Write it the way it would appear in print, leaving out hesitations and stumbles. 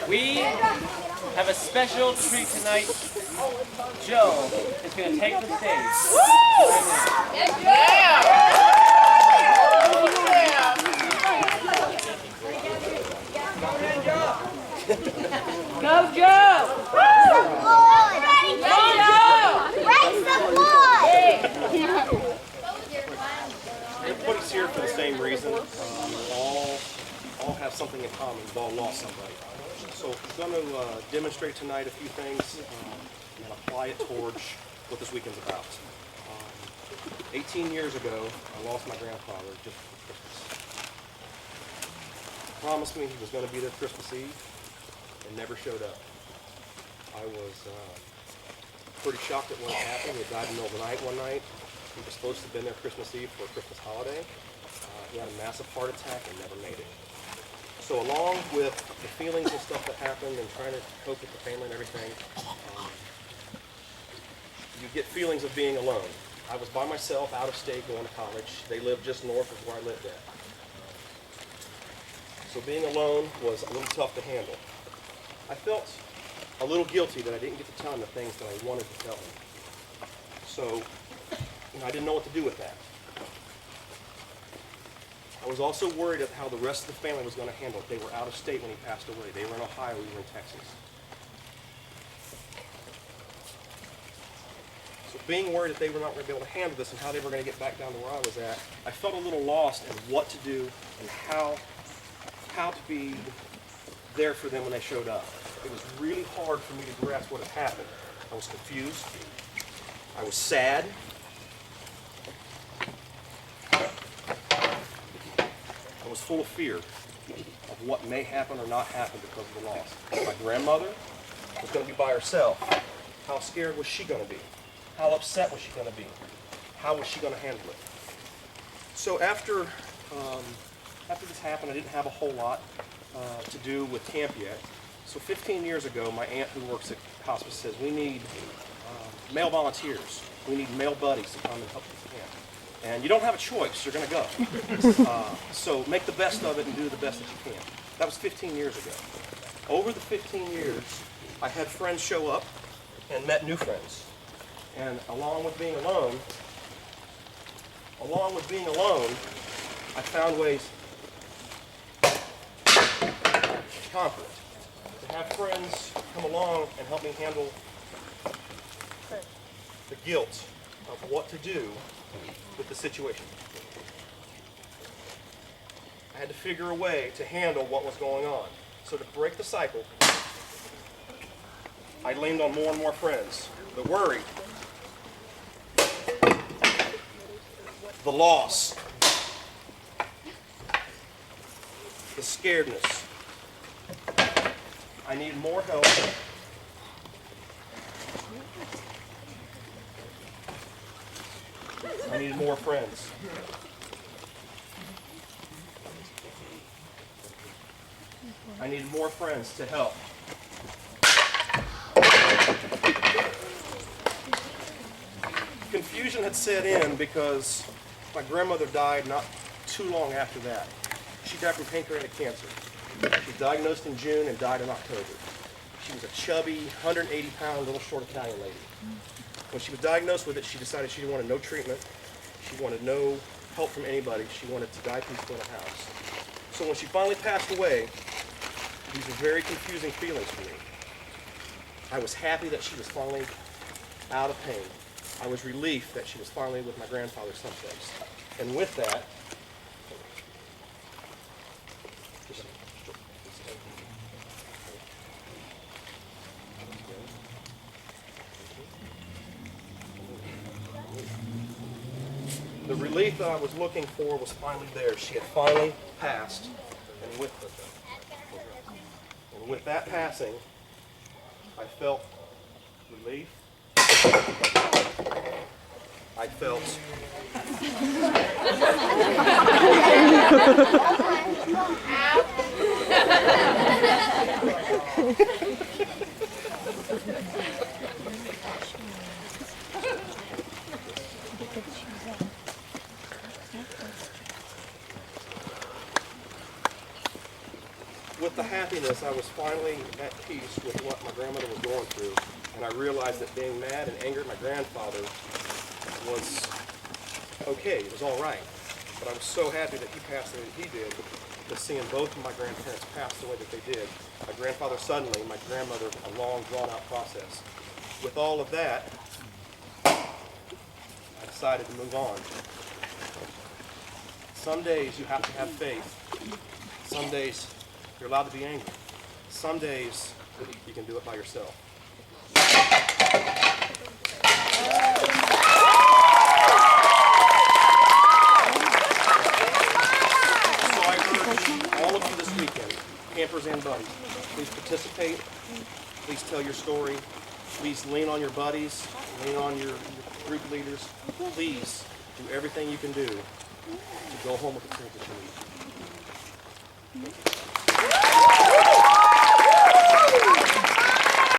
We have a special treat tonight. Joe is going to take the stage. Go, Joe! Everybody's here for the same reason. All have something in common. We've all lost somebody. So I'm going to demonstrate tonight a few things and apply it towards what this weekend's about. 18 years ago, I lost my grandfather just for Christmas. He promised me he was going to be there Christmas Eve and never showed up. I was pretty shocked at what happened. He died in the middle of the night one night. He was supposed to have been there Christmas Eve for a Christmas holiday. He had a massive heart attack and never made it. So along with the feelings and stuff that happened and trying to cope with the family and everything, you get feelings of being alone. I was by myself, out of state, going to college. They lived just north of where I lived at. So being alone was a little tough to handle. I felt a little guilty that I didn't get to tell him the things that I wanted to tell him. So I didn't know what to do with that. I was also worried at how the rest of the family was going to handle it. They were out of state when he passed away. They were in Ohio, we were in Texas. So being worried that they were not going to be able to handle this and how they were going to get back down to where I was at, I felt a little lost in what to do and how to be there for them when they showed up. It was really hard for me to grasp what had happened. I was confused. I was sad. I was full of fear of what may happen or not happen because of the loss. My grandmother was going to be by herself. How scared was she going to be? How upset was she going to be? How was she going to handle it? So after this happened, I didn't have a whole lot to do with camp yet. So 15 years ago, my aunt who works at hospice says, we need male volunteers. We need male buddies to come and help with camp. And you don't have a choice, you're going to go. So make the best of it and do the best that you can. That was 15 years ago. Over the 15 years, I had friends show up and met new friends. And along with being alone, I found ways to conquer it. To have friends come along and help me handle the guilt of what to do with the situation. I had to figure a way to handle what was going on. So to break the cycle, I leaned on more and more friends. The worry, the loss, the scaredness. I needed more help. I needed more friends. I needed more friends to help. Confusion had set in because my grandmother died not too long after that. She died from pancreatic cancer. She was diagnosed in June and died in October. She was a chubby, 180-pound little short Italian lady. When she was diagnosed with it, she decided she wanted no treatment. She wanted no help from anybody. She wanted to die peaceful in a house. So when she finally passed away, these were very confusing feelings for me. I was happy that she was finally out of pain. I was relieved that she was finally with my grandfather someplace. And with that, the relief that I was looking for was finally there. She had finally passed. And with that passing, I felt relief. I felt with the happiness, I was finally at peace with what my grandmother was going through, and I realized that being mad and angry at my grandfather was okay, it was all right. But I was so happy that he passed the way that he did, because seeing both of my grandparents pass the way that they did, my grandfather suddenly, my grandmother, a long, drawn-out process. With all of that, I decided to move on. Some days you have to have faith. Some days you're allowed to be angry. Some days you can do it by yourself. So I urge all of you this weekend, campers and buddies, please participate. Please tell your story. Please lean on your buddies, lean on your group leaders. Please do everything you can do to go home with the truth that you need. Thank you.